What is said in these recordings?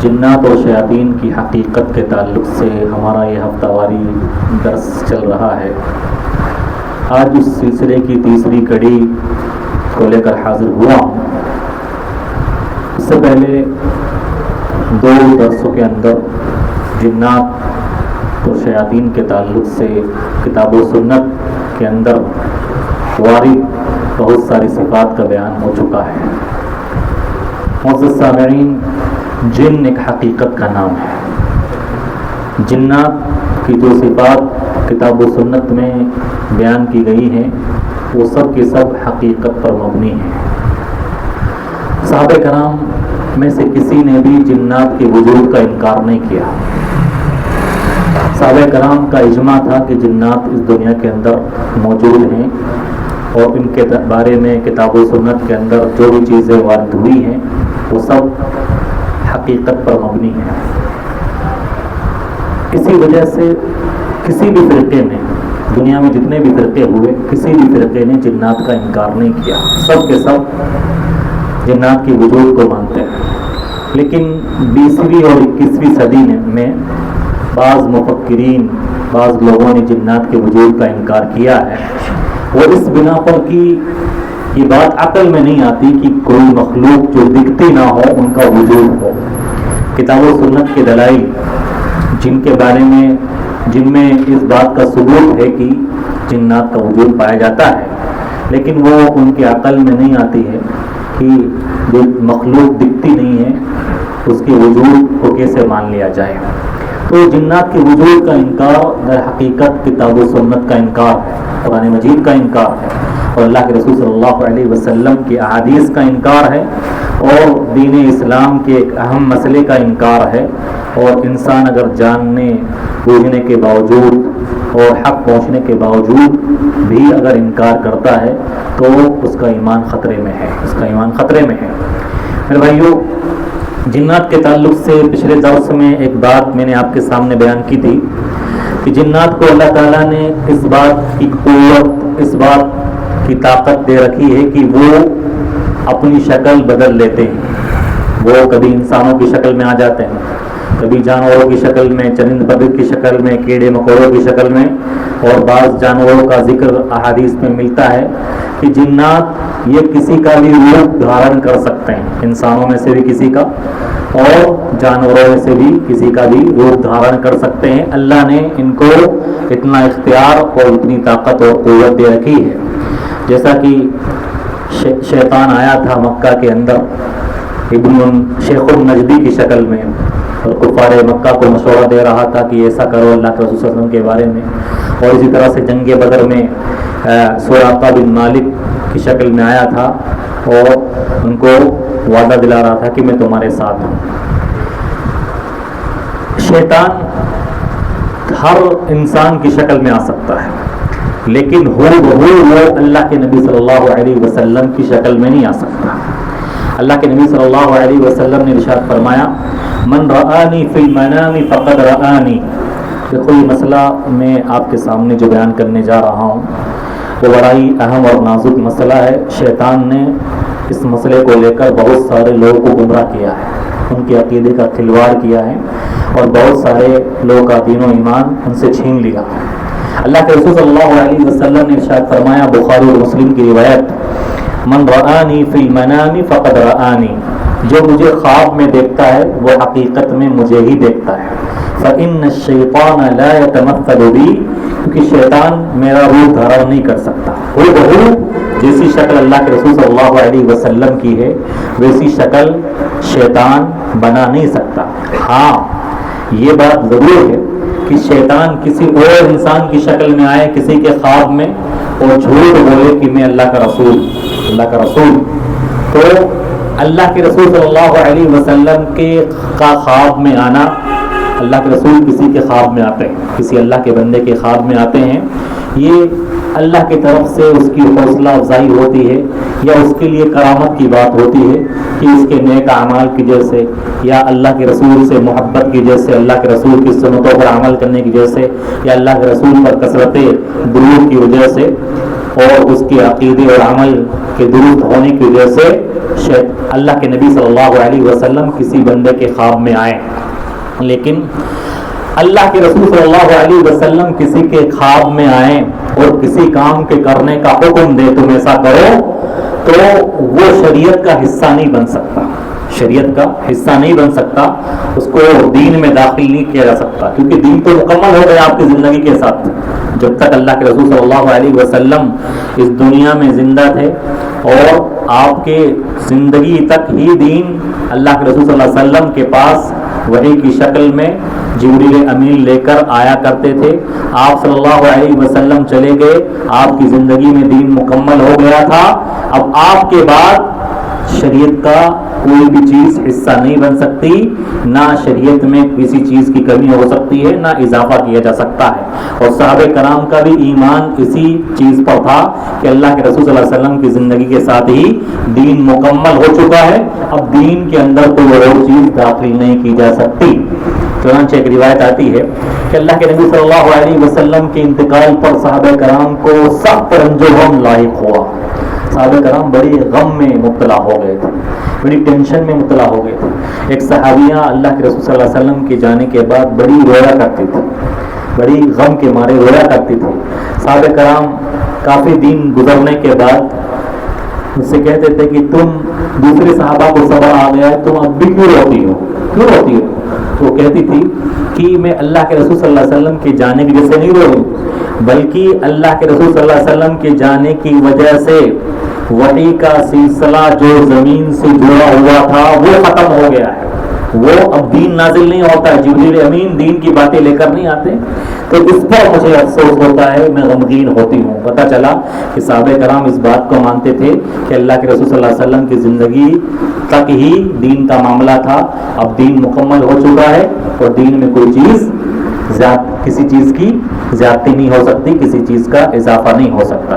جنات اور شیاطین کی حقیقت کے تعلق سے ہمارا یہ ہفتہ واری درس چل رہا ہے۔ آج اس سلسلے کی تیسری کڑی کو لے کر حاضر ہوا ہوں۔ اس سے پہلے دو درسوں کے اندر جنات اور شیاطین کے تعلق سے کتاب و سنت کے اندر وارد بہت ساری صفات کا بیان ہو چکا ہے۔ معزز سامعین، جن ایک حقیقت کا نام ہے۔ جنات کی جو صفات کتاب و سنت میں بیان کی گئی ہیں وہ سب کے سب حقیقت پر مبنی ہیں۔ صحابہ کرام میں سے کسی نے بھی جنات کے وجود کا انکار نہیں کیا۔ صحابہ کرام کا اجماع تھا کہ جنات اس دنیا کے اندر موجود ہیں اور ان کے بارے میں کتاب و سنت کے اندر جو بھی چیزیں وارد ہوئی ہیں وہ سب حقیقت پر مبنی ہے۔ اسی وجہ سے کسی بھی فرقے نے، دنیا میں جتنے بھی فرقے ہوئے، کسی بھی فرقے نے جنات کا انکار نہیں کیا۔ سب کے سب جنات کی وجود کو مانتے ہیں۔ لیکن 20ویں اور 21ویں صدی میں بعض مفکرین، بعض لوگوں نے جنات کے وجود کا انکار کیا ہے۔ وہ اس بنا پر کہ یہ بات عقل میں نہیں آتی کہ کوئی مخلوق جو دکھتی نہ ہو ان کا وجود ہو۔ کتاب و سنت کے دلائل جن کے بارے میں، جن میں اس بات کا ثبوت ہے کہ جنات کا وجود پایا جاتا ہے، لیکن وہ ان کی عقل میں نہیں آتی ہے کہ جو مخلوق دکھتی نہیں ہے اس کے وجود کو کیسے مان لیا جائے۔ تو جنات کے وجود کا انکار در حقیقت کتاب و سنت کا انکار ہے، قرآن مجید کا انکار ہے، اور اللہ کے رسول صلی اللہ علیہ وسلم کی احادیث کا انکار ہے، اور دین اسلام کے ایک اہم مسئلے کا انکار ہے۔ اور انسان اگر جاننے بوجھنے کے باوجود اور حق پہنچنے کے باوجود بھی اگر انکار کرتا ہے تو اس کا ایمان خطرے میں ہے، اس کا ایمان خطرے میں ہے۔ میرے بھائیو، جنات کے تعلق سے پچھلے درس میں ایک بات میں نے آپ کے سامنے بیان کی تھی کہ جنات کو اللہ تعالیٰ نے اس بات کی قوت، اس بات کی طاقت دے رکھی ہے کہ وہ اپنی شکل بدل لیتے ہیں۔ وہ کبھی انسانوں کی شکل میں آ جاتے ہیں، کبھی جانوروں کی شکل میں، چرند پرند کی شکل میں، کیڑے مکوڑوں کی شکل میں، اور بعض جانوروں کا ذکر احادیث میں ملتا ہے کہ جنات یہ کسی کا بھی روپ دھارن کر سکتے ہیں، انسانوں میں سے بھی کسی کا اور جانوروں میں سے بھی کسی کا بھی روپ دھارن کر سکتے ہیں۔ اللہ نے ان کو اتنا اختیار اور اتنی طاقت اور قوت دے رکھی ہے۔ جیسا کہ شیطان آیا تھا مکہ کے اندر شیخ النجدی کی شکل میں، اور کفار مکہ کو مشورہ دے رہا تھا کہ ایسا کرو اللہ کے رسول صلی اللہ علیہ وسلم کے بارے میں، اور اسی طرح سے جنگ بدر میں سراقہ بن مالک کی شکل میں آیا تھا اور ان کو وعدہ دلا رہا تھا کہ میں تمہارے ساتھ ہوں۔ شیطان ہر انسان کی شکل میں آ سکتا ہے، لیکن ہو بہو وہ اللہ کے نبی صلی اللہ علیہ وسلم کی شکل میں نہیں آ سکتا۔ اللہ کے نبی صلی اللہ علیہ وسلم نے ارشاد فرمایا، من رآنی فی المنام فقد رآنی۔ دیکھو، یہ مسئلہ میں آپ کے سامنے جو بیان کرنے جا رہا ہوں وہ بڑا ہی اہم اور نازک مسئلہ ہے۔ شیطان نے اس مسئلے کو لے کر بہت سارے لوگوں کو گمراہ کیا ہے، ان کے عقیدے کا کھلواڑ کیا ہے، اور بہت سارے لوگوں کا دین و ایمان ان سے چھین لیا۔ اللہ کے رسول صلی اللہ علیہ وسلم نے ارشاد فرمایا، بخاری اور مسلم کی روایت، من رآنی فی المنام فقد رآنی، جو مجھے خواب میں دیکھتا ہے وہ حقیقت میں مجھے ہی دیکھتا ہے۔ فإن الشیطان لا يتمثل بی، کیونکہ شیطان میرا روپ دھارن نہیں کر سکتا۔ وہ بہو جیسی شکل اللہ کے رسول صلی اللہ علیہ وسلم کی ہے ویسی شکل شیطان بنا نہیں سکتا۔ ہاں، یہ بات ضرور ہے کہ شیطان کسی اور انسان کی شکل میں آئے کسی کے خواب میں اور جھوٹ بولے کہ میں اللہ کا رسول، اللہ کا رسول، تو اللہ کے رسول صلی اللہ علیہ وسلم کے خواب میں آنا، اللہ کے رسول کسی کے خواب میں آتے ہیں، کسی اللہ کے بندے کے خواب میں آتے ہیں، یہ اللہ کی طرف سے اس کی حوصلہ افزائی ہوتی ہے، یا اس کے لیے کرامت کی بات ہوتی ہے کہ اس کے نیک اعمال کی وجہ سے، یا اللہ کے رسول سے محبت کی وجہ سے، اللہ کے رسول کی سنتوں پر عمل کرنے کی وجہ سے، یا اللہ کے رسول پر کثرت درود کی وجہ سے، اور اس کے عقیدے اور عمل کے درست ہونے کی وجہ سے اللہ کے نبی صلی اللہ علیہ وسلم کسی بندے کے خواب میں آئے، لیکن اللہ کے رسول صلی اللہ علیہ وسلم کسی کے خواب میں آئیں اور کسی کام کے کرنے کا حکم دے تم ایسا کرو، تو وہ شریعت کا حصہ نہیں بن سکتا، شریعت کا حصہ نہیں بن سکتا، اس کو دین میں داخل نہیں کیا جا سکتا، کیونکہ دین تو مکمل ہو گیا آپ کی زندگی کے ساتھ۔ جب تک اللہ کے رسول صلی اللہ علیہ وسلم اس دنیا میں زندہ تھے اور آپ کے زندگی تک ہی دین اللہ کے رسول صلی اللہ علیہ وسلم کے پاس وحی کی شکل میں جبریل امین لے کر آیا کرتے تھے، آپ صلی اللہ علیہ وسلم چلے گئے، آپ کی زندگی میں دین مکمل ہو گیا تھا، اب آپ کے بعد شریعت کا کوئی بھی چیز حصہ نہیں بن سکتی، نہ شریعت میں کسی چیز کی کمی ہو سکتی ہے، نہ اضافہ کیا جا سکتا ہے۔ اور صحابہ کرام کا بھی ایمان اسی چیز پر تھا کہ اللہ کے رسول صلی اللہ علیہ وسلم کی زندگی کے ساتھ ہی دین مکمل ہو چکا ہے، اب دین کے اندر کوئی اور چیز داخل نہیں کی جا سکتی۔ چنانچہ ایک روایت آتی ہے کہ اللہ کے نبی صلی اللہ علیہ وسلم کے انتقال پر صحابہ کرام کو سخت رنج و غم لاحق ہوا، صحابہ کرام بڑی غم میں مبتلا ہو گئے تھے، بڑی ٹینشن میں مبتلا ہو گئے تھے۔ ایک صحابیہ اللہ کے رسول صلی اللہ علیہ وسلم کے جانے کے بعد بڑی رویا کرتی تھی، بڑی غم کے مارے رویا کرتی تھی۔ صحابہ کرام کافی دن گزرنے کے بعد مجھ سے کہتے تھے کہ تم دوسرے صحابہ کو صبر آ گیا ہے، تم اب بھی کیوں روتی ہو، کیوں روتی ہو؟ تو وہ کہتی تھی کہ میں اللہ کے رسول صلی اللہ علیہ وسلم کے جانے کی وجہ سے نہیں رو رہی، بلکہ اللہ کے رسول صلی اللہ علیہ وسلم کے جانے کی وجہ سے وحی کا سلسلہ جو زمین سے جڑا ہوا تھا وہ ختم ہو گیا ہے، وہ اب دین نازل نہیں ہوتا ہے، جبریل امین دین کی باتیں لے کر نہیں آتے، تو اس پر مجھے افسوس ہوتا ہے، میں غمگین ہوتی ہوں۔ پتہ چلا کہ صحابہ کرام اس بات کو مانتے تھے کہ اللہ کے رسول صلی اللہ علیہ وسلم کی زندگی تک ہی دین کا معاملہ تھا، اب دین مکمل ہو چکا ہے اور دین میں کوئی چیز کسی چیز کی زیادتی نہیں ہو سکتی، کسی چیز کا اضافہ نہیں ہو سکتا۔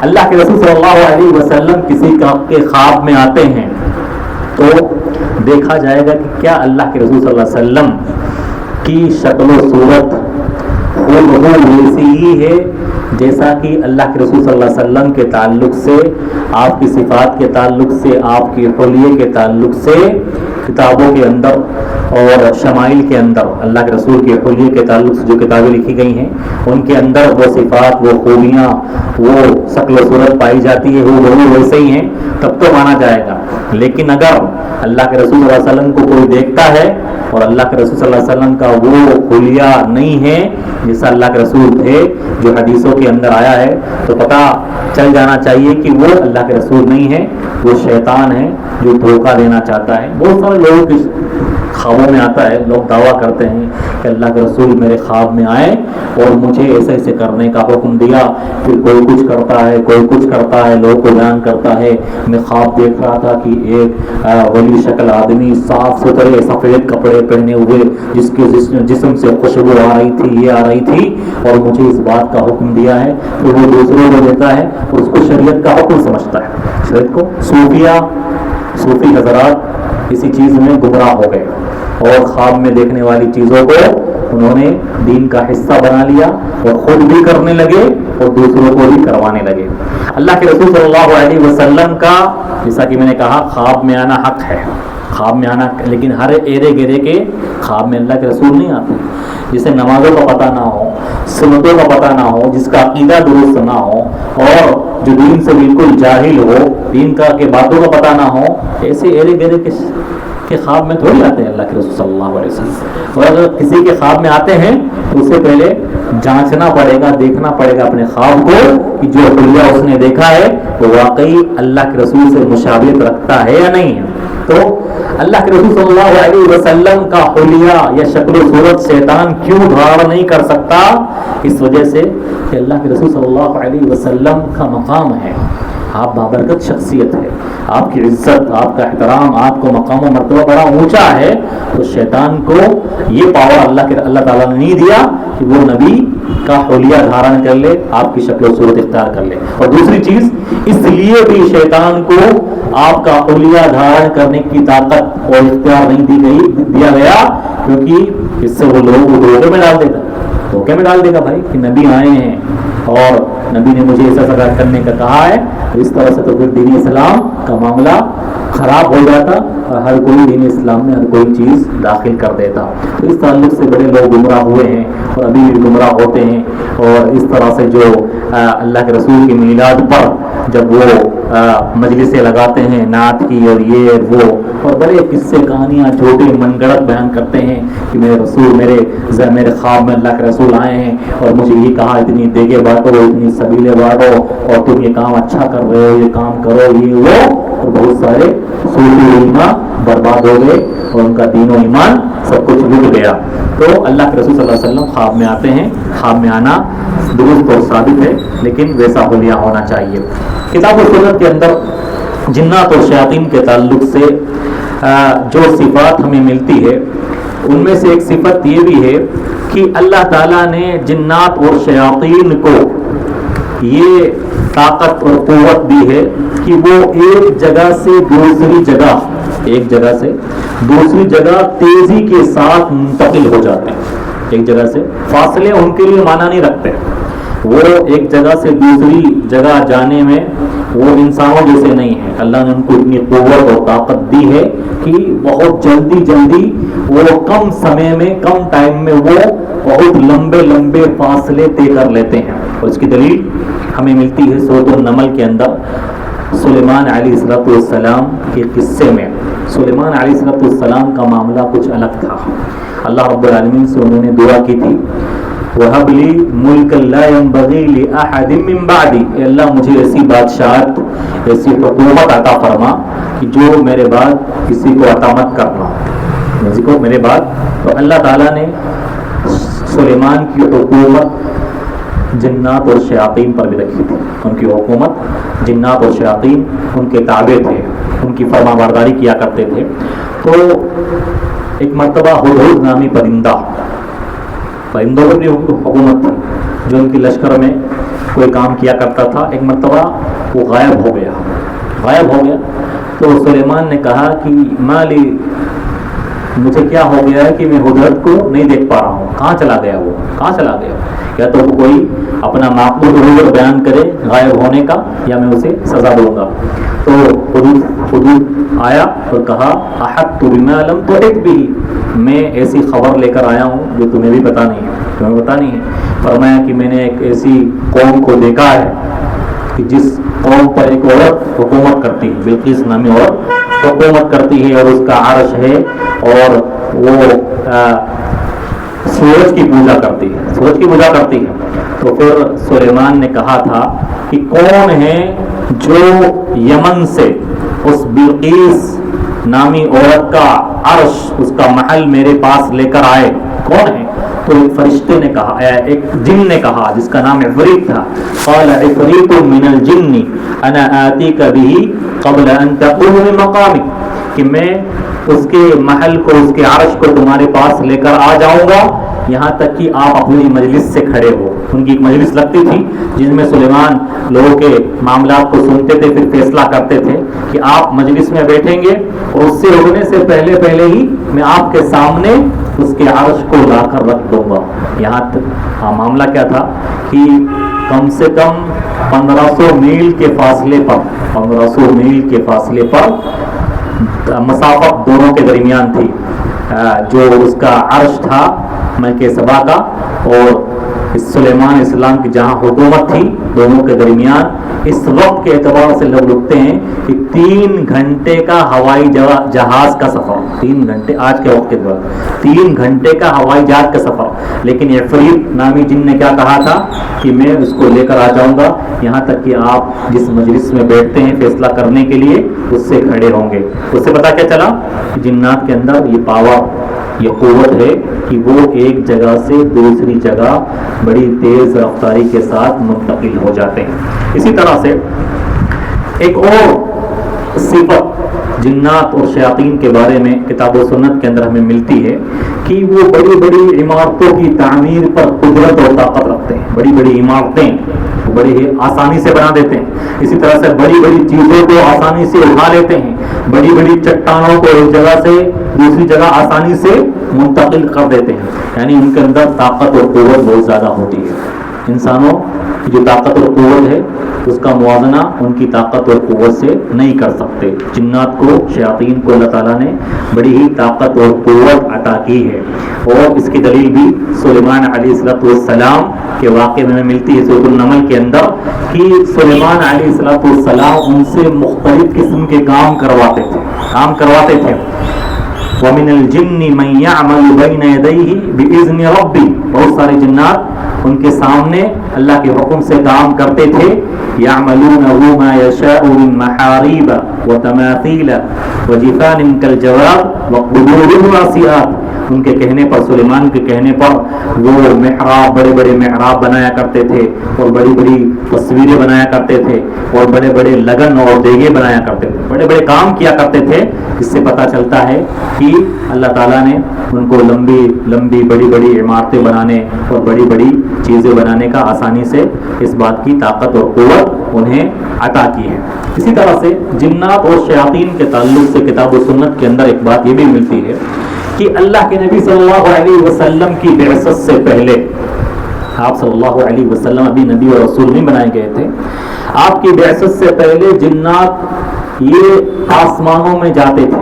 اللہ کے رسول صلی اللہ علیہ وسلم کسی کے خواب میں آتے ہیں تو دیکھا جائے گا کہ کیا اللہ کے رسول صلی اللہ علیہ وسلم کی شکل و صورت ویسی ہی ہے جیسا کہ اللہ کے رسول صلی اللہ علیہ وسلم کے تعلق سے، آپ کی صفات کے تعلق سے، آپ کی حلیے کے تعلق سے کتابوں کے اندر اور شمائل کے اندر اللہ کے رسول کے حلیے کے تعلق سے جو کتابیں لکھی گئی ہیں ان کے اندر وہ صفات، وہ خوبیاں، وہ شکل و صورت پائی جاتی ہے، وہ ویسے ہی ہیں، تب تو مانا جائے گا۔ لیکن اگر اللہ کے رسول صلی اللہ علیہ وسلم کو کوئی دیکھتا ہے اور اللہ کے رسول صلی اللہ علیہ وسلم کا وہ خلیہ نہیں ہے جیسا اللہ کے رسول تھے جو حدیثوں کے اندر آیا ہے، تو پتہ چل جانا چاہیے کہ وہ اللہ کے رسول نہیں ہے، وہ شیطان ہے جو دھوکہ دینا چاہتا ہے۔ بہت سارے لوگوں کی خوابوں میں آتا ہے، لوگ دعویٰ کرتے ہیں کہ اللہ کے رسول میرے خواب میں آئے اور مجھے ایسے ایسے کرنے کا حکم دیا، پھر کوئی کچھ کرتا ہے، کوئی کچھ کرتا ہے، لوگوں کو بیان کرتا ہے۔ میں خواب دیکھ رہا تھا کہ ایک ولی شکل آدمی صاف ستھرے سفید کپڑے پہنے ہوئے جس کے جسم سے خوشبو آ رہی تھی، یہ آ رہی تھی، اور مجھے اس بات کا حکم دیا ہے، پھر وہ دوسروں کو دیتا ہے اور اس کو شریعت کا حکم سمجھتا ہے۔ شریعت کو صوفی حضرات اسی چیز میں گمراہ ہو گئے اور خواب میں دیکھنے والی چیزوں کو انہوں نے دین کا حصہ بنا لیا اور خود بھی کرنے لگے اور دوسروں کو بھی کروانے لگے۔ اللہ کے رسول صلی اللہ علیہ وسلم کا جیسا کہ میں نے کہا خواب میں آنا حق ہے، خواب میں آنا، لیکن ہر ایرے گیرے کے خواب میں اللہ کے رسول نہیں آتے۔ جسے نمازوں کا پتہ نہ ہو، سنتوں کا پتہ نہ ہو، جس کا عقیدہ درست نہ ہو اور جو دین سے بالکل جاہل ہو، دین کا کے باتوں کا پتہ نہ ہو، ایسے ایرے گیرے کے خواب میں تھوڑی آتے ہیں اللہ کے رسول صلی اللہ علیہ وسلم۔ اور اگر کسی کے خواب میں آتے ہیں تو اسے پہلے جانچنا پڑے گا، دیکھنا پڑے گا اپنے خواب کو کہ جو حلیہ اس نے دیکھا ہے وہ واقعی اللہ کے رسول سے مشابہت رکھتا ہے یا نہیں ہے۔ تو اللہ کے رسول صلی اللہ علیہ وسلم کا حلیہ یا شکل و صورت شیطان کیوں دھار نہیں کر سکتا؟ اس وجہ سے کہ اللہ کے رسول صلی اللہ علیہ وسلم کا مقام ہے، آپ بابرکت شخصیت ہے، آپ کی عزت، آپ کا احترام، آپ کو مقام و مرتبہ بڑا اونچا ہے، تو شیطان کو یہ پاور اللہ تعالیٰ نے نہیں دیا کہ وہ نبی کا حلیہ دھارن کر لے، آپ کی شکل و صورت اختیار کر لے۔ اور دوسری چیز، اس لیے بھی شیطان کو آپ کا حلیہ دھارن کرنے کی طاقت اور اختیار نہیں دیا گیا کیونکہ اس سے وہ لوگوں کو دھوکے میں ڈال دے گا بھائی کہ نبی آئے ہیں اور نبی نے مجھے ایسا کرنے کا کہا ہے، اس طرح سے تو پھر دین اسلام کا معاملہ خراب ہو جاتا اور ہر کوئی دین اسلام میں ہر کوئی چیز داخل کر دیتا. تو اس تعلق سے بڑے لوگ گمراہ ہوئے ہیں اور ابھی بھی گمراہ ہوتے ہیں. اور اس طرح سے جو اللہ کے رسول کی میلاد پر جب وہ مجلسیں لگاتے ہیں نعت کی اور یہ وہ اور بڑے قصے کہانیاں چھوٹے من گڑت بیان کرتے ہیں کہ میرے رسول میرے خواب میں اللہ کے رسول آئے ہیں اور مجھے یہ کہا اتنی دیگیں بانٹو اتنی سبیلیں بانٹو اور تم یہ کام اچھا کر رہے ہو یہ کام کرو یہ وہ. اور بہت سارے صوفی علماء برباد ہو گئے اور ان کا دین و ایمان سب کچھ لٹ گیا. تو اللہ کے رسول صلی اللہ علیہ وسلم خواب میں آتے ہیں. خواب میں آنا درست اور ثابت ہے لیکن ویسا حلیہ ہونا چاہیے. کتاب و سنت کے اندر جنات اور شیاطین کے تعلق سے جو صفات ہمیں ملتی ہے ان میں سے ایک صفت یہ بھی ہے کہ اللہ تعالیٰ نے جنات اور شیاطین کو یہ طاقت اور قوت دی ہے کہ وہ ایک جگہ سے دوسری جگہ تیزی کے ساتھ منتقل ہو جاتے ہیں. ایک جگہ سے فاصلے ان کے لیے معنی نہیں رکھتے. وہ ایک جگہ سے دوسری جگہ جانے میں وہ انسانوں جیسے نہیں ہیں. اللہ نے ان کو اتنی قوت اور طاقت دی ہے کہ بہت جلدی وہ کم سمے میں کم ٹائم میں وہ بہت لمبے فاصلے طے کر لیتے ہیں. اور اس کی دلیل ہمیں ملتی ہے سورۃ النمل کے اندر سلیمان علیہ السلام کے قصے میں. سلیمان علیہ السلام کا معاملہ کچھ الگ تھا. اللہ رب العالمین سے انہوں نے دعا کی تھی وَهَبْ لِي مُلْكًا لَا يَنبَغِي لِأَحَدٍ مِّن بَعْدِي. اے اللہ مجھے ایسی بادشاہت ایسی حکومت عطا فرما کہ جو میرے بعد کسی کو عطا مت کرنا کسی کو میرے بعد. تو اللہ تعالیٰ نے سلیمان کی حکومت جنات اور شیاطین پر بھی رکھی تھی. ان کی حکومت جنات اور شیاطین ان کے تابع تھے ان کی فرما برداری کیا کرتے تھے. تو ایک مرتبہ ہدہد نامی پرندوں پر بھی حکومت تھی جو ان کی لشکر میں کوئی کام کیا کرتا تھا. ایک مرتبہ وہ غائب ہو گیا. تو سلیمان نے کہا کہ مالی مجھے کیا ہو گیا ہے کہ میں ہدہد کو نہیں دیکھ پا رہا ہوں. کہاں چلا گیا یا تو کوئی اپنا معقول حضور بیان کرے غائب ہونے کا یا میں اسے سزا دوں گا. تو ہدہد آیا اور کہا احطت بما لم تحط به. میں ایسی خبر لے کر آیا ہوں جو تمہیں بھی پتہ نہیں ہے. فرمایا کہ میں نے ایک ایسی قوم کو دیکھا ہے کہ جس قوم پر ایک عورت حکومت کرتی ہے بلقیس نامی عورت حکومت کرتی ہے اور اس کا عرش ہے اور وہ سورج کی پوجا کرتی ہے. تو پھر سلیمان نے کہا تھا کہ کون ہے جو یمن سے اس بلقیس نامی عورت کا عرش اس کا محل میرے پاس لے کر آئے کون ہے. تو ایک فرشتے نے کہا ایک جن نے کہا جس کا نام عفریت تھا قال عفریت من الجن انا آتیک به قبل ان تقوم من مقامک کہ میں اس کے محل کو اس کے عرش کو تمہارے پاس لے کر آ جاؤں گا یہاں تک کہ آپ اپنی مجلس سے کھڑے ہو. ان کی ایک مجلس لگتی تھی جس میں سلیمان لوگوں کے معاملات کو سنتے تھے پھر فیصلہ کرتے تھے کہ آپ مجلس میں بیٹھیں گے اور اس سے اٹھنے سے پہلے ہی میں آپ کے سامنے اس کے عرش کو لا کر رکھ دوں گا. یہاں تک معاملہ کیا تھا کہ کم سے کم 1500 میل کے فاصلے پر مسافت دونوں کے درمیان تھی. جو اس کا عرش تھا ملک سبا کا اور سلیمان اسلام کی جہاں حکومت تھی دونوں کے درمیان اس وقت کے اعتبار سے لوگ لکھتے ہیں کہ 3 گھنٹے کا ہوائی جہاز کا سفر 3 گھنٹے آج کے وقت کے بعد 3 گھنٹے کا ہوائی جہاز کا سفر. لیکن عفریت نامی جن نے کیا کہا تھا کہ میں اس کو لے کر آ جاؤں گا یہاں تک کہ آپ جس مجلس میں بیٹھتے ہیں فیصلہ کرنے کے لیے اس سے کھڑے ہوں گے. اس سے پتہ کیا چلا کہ جنات کے اندر یہ پاور یہ قوت ہے کہ وہ ایک جگہ سے دوسری جگہ بڑی تیز رفتاری کے ساتھ منتقل ہو جاتے ہیں. اسی طرح سے ایک اور صفت جنات اور شیاطین کے بارے میں کتاب و سنت کے اندر ہمیں ملتی ہے کہ وہ بڑی عمارتوں کی تعمیر پر قدرت اور طاقت رکھتے ہیں. بڑی عمارتیں بڑی ہی آسانی سے بنا دیتے ہیں. اسی طرح سے بڑی چیزوں کو آسانی سے اٹھا لیتے ہیں. بڑی چٹانوں کو ایک جگہ سے دوسری جگہ آسانی سے منتقل کر دیتے ہیں. یعنی ان کے اندر طاقت اور قوت بہت زیادہ ہوتی ہے. انسانوں کی جو طاقت اور قوت ہے اس کا موازنہ ان کی طاقت اور قوت سے نہیں کر سکتے. جنات کو، شیاطین کو اللہ تعالیٰ نے بڑی ہی طاقت اور قوت عطا کی ہے. اور اس کی دلیل بھی سلیمان علیہ السلام کے واقعے میں ملتی ہے سورۃ النمل کے اندر کہ سلیمان علیہ السلام ان سے مختلف قسم کے کام کرواتے تھے. وَمِنَ الْجِنِّ مَنْ يَعْمَلُ بَيْنَ يَدَيْهِ بِإِذْنِ رَبِّهِ. بہت سارے جنات ان کے سامنے اللہ کے حکم سے کام کرتے تھے. يَعْمَلُونَهُ مَا يَشَاءُ مِنْ مَحَارِيبَ وَتَمَاثِيلَ وَجِفَانٍ كَالْجَوَابِ وَقُدُورٍ وَاسِعَاتٍ. ان کے کہنے پر، سلیمان کے کہنے پر وہ محراب، بڑے بڑے محراب بنایا کرتے تھے اور بڑی بڑی تصویریں بنایا کرتے تھے اور بڑے بڑے لگن اور دیگے بنایا کرتے تھے، بڑے بڑے کام کیا کرتے تھے. اس سے پتہ چلتا ہے کہ اللہ تعالیٰ نے ان کو لمبی لمبی بڑی بڑی عمارتیں بنانے اور بڑی بڑی چیزیں بنانے کا آسانی سے اس بات کی طاقت اور قوت انہیں عطا کی ہے. اسی طرح سے جنات اور شیاطین کے تعلق سے کتاب و سنت کے اندر ایک بات یہ بھی ملتی ہے کہ اللہ کے نبی صلی اللہ علیہ وسلم کی بعثت سے پہلے، آپ صلی اللہ علیہ وسلم ابھی نبی اور رسول نہیں بنائے گئے تھے، آپ کی بعثت سے پہلے جنات یہ آسمانوں میں جاتے تھے،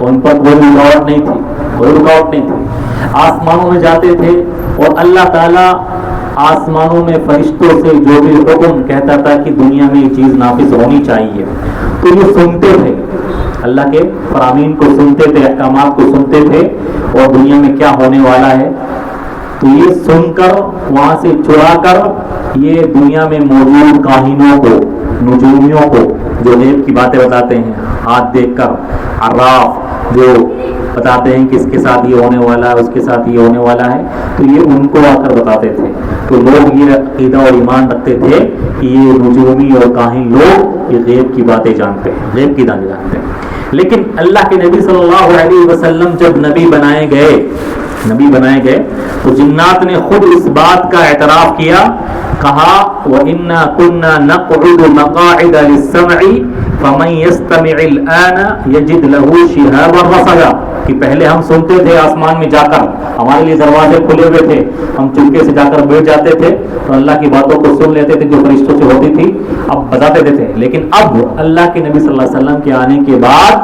ان پر کوئی رکاوٹ نہیں تھی. آسمانوں میں جاتے تھے اور اللہ تعالیٰ آسمانوں میں فرشتوں سے جو بھی حکم کہتا تھا کہ دنیا میں یہ چیز نافذ ہونی چاہیے تو یہ سنتے تھے، اللہ کے فرامین کو سنتے تھے، احکامات کو سنتے تھے اور دنیا میں کیا ہونے والا ہے تو یہ سن کر وہاں سے چرا کر یہ دنیا میں موجود کاہنوں کو، نجومیوں کو جو غیب کی باتیں بتاتے ہیں، ہاتھ دیکھ کر عراف جو بتاتے ہیں کہ اس کے ساتھ یہ ہونے والا ہے، اس کے ساتھ یہ ہونے والا ہے، تو یہ ان کو آ کر بتاتے تھے. تو لوگ یہ عقیدہ اور ایمان رکھتے تھے کہ یہ نجومی اور کاہن لوگ یہ غیب کی باتیں جانتے ہیں، غیب کی باتیں جانتے ہیں. لیکن اللہ کے نبی صلی اللہ علیہ وسلم جب نبی بنائے گئے تو جنات نے خود اس بات کا اعتراف کیا، کہا وَإِنَّا كُنَّا نَقْعُدُ مَقَاعِدَ لِلسَّمْعِ فَمَنْ يَسْتَمِعِ الْآنَ يَجِدْ لَهُ شِهَابًا رَصَدًا. کہ پہلے ہم سنتے تھے آسمان میں جا کر، ہمارے لیے دروازے کھلے ہوئے تھے، ہم چپکے سے جا کر بیٹھ جاتے تھے اور اللہ کی باتوں کو سن لیتے تھے جو فرشتوں سے ہوتی تھی، اب بتاتے تھے. لیکن اب اللہ کے نبی صلی اللہ علیہ وسلم کے آنے کے بعد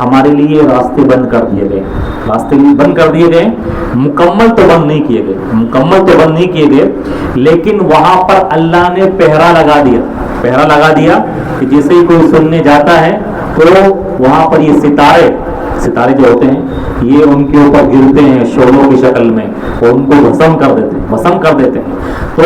ہمارے لیے راستے بند کر دیے گئے. مکمل تو بند نہیں کیے گئے لیکن وہاں پر اللہ نے پہرا لگا دیا کہ جیسے ہی کوئی سننے جاتا ہے تو وہاں پر یہ ستارے جو ہوتے ہیں یہ ان کے اوپر گرتے ہیں شعلوں کی شکل میں اور ان کو بھسم کر دیتے ہیں. تو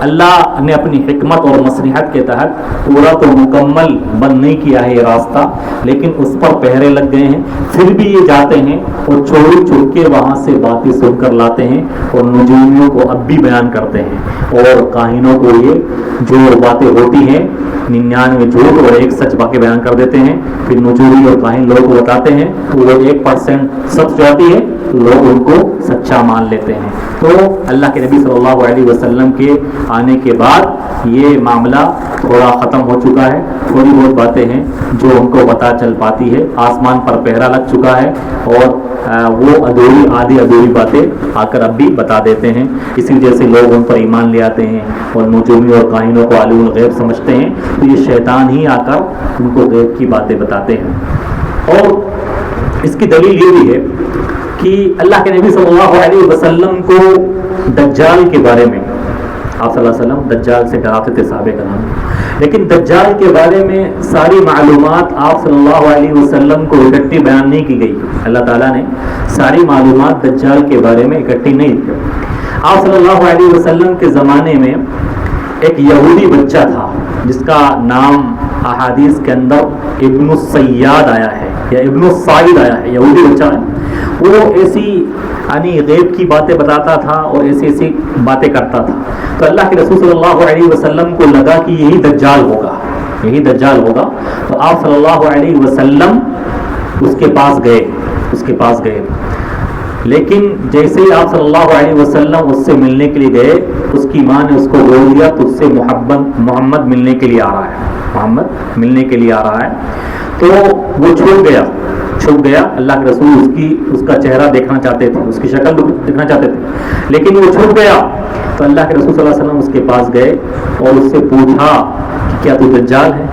اللہ نے اپنی حکمت اور مصلحت کے تحت پورا تو مکمل بند نہیں کیا ہے یہ راستہ، لیکن اس پر پہرے لگ گئے ہیں. پھر بھی یہ جاتے ہیں اور چوری چھپ کے وہاں سے باتیں سن کر لاتے ہیں اور نجومیوں کو اب بھی بیان کرتے ہیں اور کاہنوں کو یہ جو باتیں ہوتی ہیں 99 جھوٹ اور 1 سچ باتیں بیان کر دیتے ہیں. پھر نجومی اور کاہن لوگوں کو بتاتے ہیں تو وہ 1% سچ جاتی ہے، لوگ ان کو سچا مان لیتے ہیں. تو اللہ کے نبی صلی اللہ علیہ وسلم کے آنے کے بعد یہ معاملہ تھوڑا ختم ہو چکا ہے. تھوڑی بہت باتیں ہیں جو ان کو پتہ چل پاتی ہے، آسمان پر پہرا لگ چکا ہے اور وہ آدھی ادھوری باتیں آ کر اب بھی بتا دیتے ہیں. اسی وجہ سے لوگ ان پر ایمان لے آتے ہیں اور نجومی اور کاہنوں کو عالم الغیب سمجھتے ہیں. تو یہ شیطان ہی آ کر ان کو غیب کی باتیں بتاتے ہیں. اور اس کی دلیل یہ بھی ہے کہ اللہ کے نبی صلی اللہ علیہ وسلم کو دجال کے بارے میں، آپ صلی اللہ علیہ وسلم دجال سے ڈراتے تھے صحابہ کرام، لیکن دجال کے بارے میں ساری معلومات آپ صلی اللہ علیہ وسلم کو اکٹھی بیان نہیں کی گئی. اللہ تعالیٰ نے ساری معلومات دجال کے بارے میں اکٹھی نہیں کی. آپ صلی اللہ علیہ وسلم کے زمانے میں ایک یہودی بچہ تھا جس کا نام احادیث کے اندر ابن السیاد آیا ہے یا ابن الصائد آیا ہے. یہودی بچہ ہے، وہ ایسی یعنی غیب کی باتیں بتاتا تھا اور ایسی باتیں کرتا تھا. تو اللہ کے رسول صلی اللہ علیہ وسلم کو لگا کہ یہی دجال ہوگا. تو آپ صلی اللہ علیہ وسلم اس کے پاس گئے. لیکن جیسے ہی آپ صلی اللہ علیہ وسلم اس سے ملنے کے لیے گئے، اس کی ماں نے اس کو بول دیا تو اس سے محمد ملنے کے لیے آ رہا ہے. تو وہ چھپ گیا. اللہ کے رسول اس کا چہرہ دیکھنا چاہتے تھے، اس کی شکل دیکھنا چاہتے تھے، لیکن وہ چھپ گیا. تو اللہ کے رسول صلی اللہ علیہ وسلم اس کے پاس گئے اور اس سے پوچھا کہ کیا تو دجال ہے،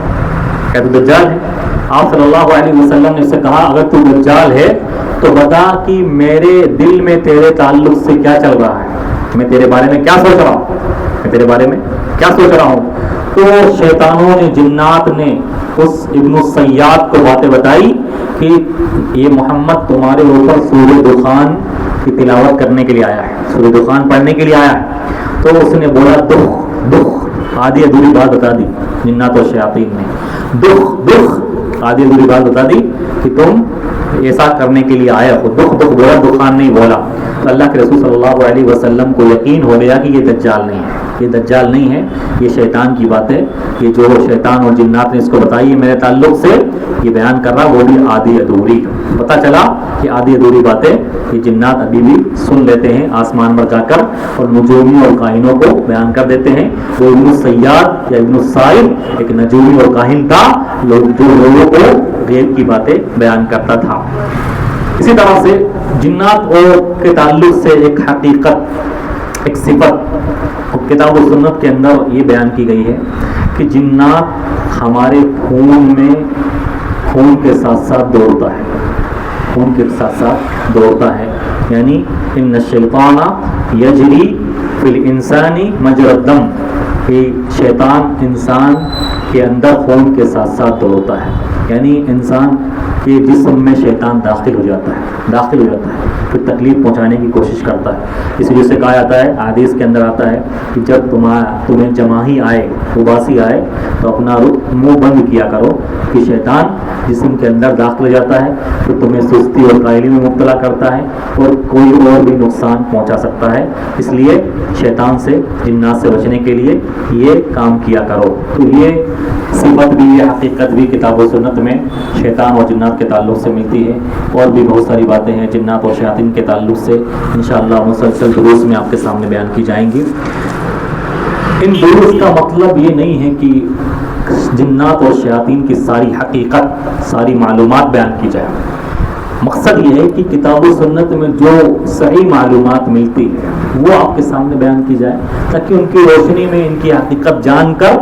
کیا تو دجال ہے؟ آپ صلی اللہ علیہ وسلم نے اس سے کہا اگر تو دجال ہے تو بتا کہ میرے دل میں تیرے تعلق سے کیا چل رہا ہے، میں تیرے بارے میں کیا سوچ رہا ہوں، میں تیرے بارے میں کیا سوچ رہا ہوں۔ تو شیطانوں نے، جنات نے اس ابن الصیاد کو باتیں بتائی کہ یہ محمد تمہارے اوپر سورہ دخان کی تلاوت کرنے کے لیے آیا ہے، سورہ دخان پڑھنے کے لیے آیا ہے۔ تو اس نے بولا دخ دخ، آدھی ادھوری بات بتا دی جنات و شیاطین نے، دخ آدھی ادھوری بات بتا دی کہ تم ایسا کرنے کے لیے آیا ہو، دخ بولا، دخان نہیں بولا۔ تو اللہ کے رسول صلی اللہ علیہ وسلم کو یقین ہو گیا کہ یہ دجال نہیں ہے، یہ دجال نہیں ہے، یہ شیطان کی بات ہے، یہ جو شیطان اور جنات نے اس کو بتائی ہے میرے تعلق سے یہ بیان کر رہا، وہ بھی آدھی ادھوری۔ پتہ چلا کہ آدھی ادھوری باتیں یہ جنات ابھی بھی سن لیتے ہیں آسمان پر جا کر، اور نجومی اور کاہنوں کو بیان کر دیتے ہیں۔ وہ ابن الصیاد یا ابن الصائب ایک نجومی اور کاہن تھا جو لوگوں کو غیب کی باتیں بیان کرتا تھا۔ اسی طرح سے جنات کے تعلق سے ایک حقیقت، ایک صفت کتاب و سنت کے اندر یہ بیان کی گئی ہے کہ جنات ہمارے خون میں، خون کے ساتھ ساتھ دوڑتا ہے، خون کے ساتھ ساتھ دوڑتا ہے، یعنی ان الشیطان یجری فی الانسان مجری الدم، کہ شیطان انسان کے اندر خون کے ساتھ ساتھ دوڑتا ہے، یعنی انسان کے جسم میں شیطان داخل ہو جاتا ہے، پھر تکلیف پہنچانے کی کوشش کرتا ہے۔ اس وجہ سے کہا جاتا ہے، حدیث کے اندر آتا ہے کہ جب تمہیں جماہی آئے، اباسی آئے، تو اپنا منہ بند کیا کرو کہ شیطان جسم کے اندر داخل ہو جاتا ہے، تو تمہیں سستی اور کاہلی میں مبتلا کرتا ہے اور کوئی اور بھی نقصان پہنچا سکتا ہے۔ اس لیے شیطان سے، جنات سے بچنے کے لیے یہ کام کیا کرو۔ تو یہ صفت بھی، یہ حقیقت بھی کتاب و سنت میں شیطان اور جنات کے تعلق سے ملتی ہے، اور بھی بہت ساری باتیں ہیں جنات اور شیاطین کے تعلق سے انشاءاللہ مسلسل دروس میں آپ کے سامنے بیان کی جائیں گی۔ ان دروس کا مطلب یہ نہیں ہے کہ جنات اور شیاطین کی ساری حقیقت، ساری معلومات بیان کی جائے، مقصد یہ ہے کہ کتاب و سنت میں جو صحیح معلومات ملتی ہے وہ آپ کے سامنے بیان کی جائے، تاکہ ان کی روشنی میں ان کی حقیقت جان کر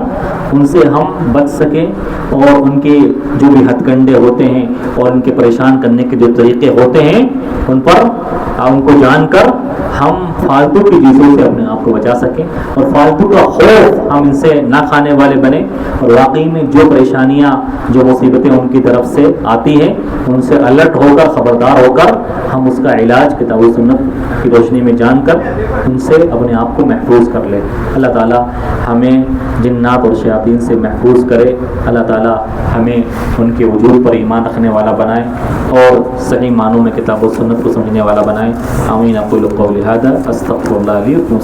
ان سے ہم بچ سکیں، اور ان کے جو بھی ہتھ کنڈے ہوتے ہیں اور ان کے پریشان کرنے کے جو طریقے ہوتے ہیں ان کو جان کر ہم فالتو کی چیزوں سے اپنے آپ کو بچا سکیں، اور فالتو کا خوف ہم ان سے نہ کھانے والے بنیں، اور واقعی میں جو پریشانیاں، جو مصیبتیں ان کی طرف سے آتی ہیں ان سے الرٹ ہو کر، خبردار ہو کر ہم اس کا علاج کتاب و سنت کی روشنی میں جان کر ان سے اپنے آپ کو محفوظ کر لیں۔ اللہ تعالی ہمیں جنات اور شیاطین سے محفوظ کرے، اللہ تعالی ہمیں ان کے وجود پر ایمان رکھنے والا بنائے اور صحیح معنوں میں کتاب و سنت کو سمجھنے والا بنائے۔ آمین۔ اقول قولی ھذا استغفر اللہ لی ولکم۔